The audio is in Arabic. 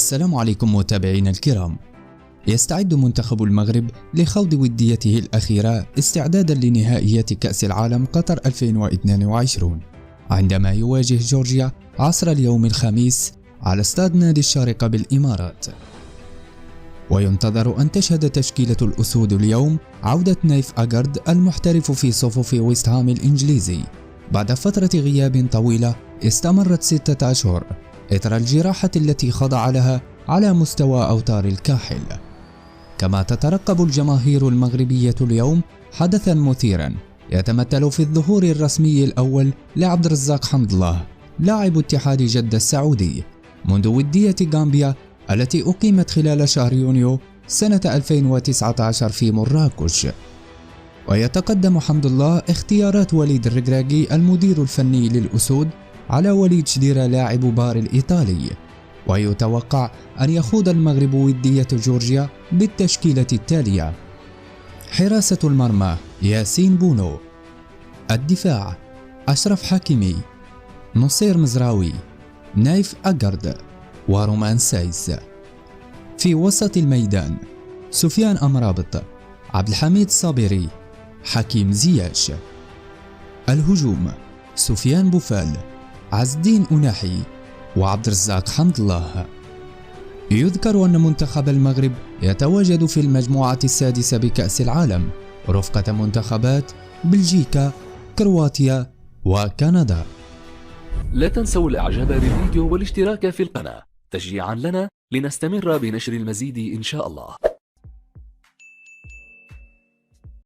السلام عليكم متابعينا الكرام. يستعد منتخب المغرب لخوض وديته الأخيرة استعدادا لنهائيات كأس العالم قطر 2022 عندما يواجه جورجيا عصر اليوم الخميس على استاد نادي الشارقة بالإمارات. وينتظر أن تشهد تشكيلة الأسود اليوم عودة نايف أغارد المحترف في صفوف ويست هام الإنجليزي بعد فترة غياب طويلة استمرت 6 أشهر إثر الجراحة التي خضع لها على مستوى أوتار الكاحل. كما تترقب الجماهير المغربية اليوم حدثا مثيرا يتمثل في الظهور الرسمي الأول لعبد الرزاق حمد الله لاعب اتحاد جدة السعودي منذ ودية غامبيا التي أقيمت خلال شهر يونيو سنة 2019 في مراكش. ويتقدم حمد الله اختيارات وليد الركراكي المدير الفني للأسود على وليد شديرة لاعب بار الإيطالي. ويتوقع أن يخوض المغرب ودية جورجيا بالتشكيلة التالية: حراسة المرمى ياسين بونو، الدفاع أشرف حكيمي، نصير مزراوي، نايف أغارد، ورومان سايس. في وسط الميدان سفيان أمرابط، عبد الحميد صابري، حكيم زياش. الهجوم سفيان بوفال، عز الدين أناحي، وعبد الرزاق حمد الله. يذكر أن منتخب المغرب يتواجد في المجموعة السادسة بكأس العالم رفقة منتخبات بلجيكا، كرواتيا، وكندا. لا تنسوا الإعجاب بالفيديو والاشتراك في القناة تشجيعا لنا لنستمر بنشر المزيد إن شاء الله.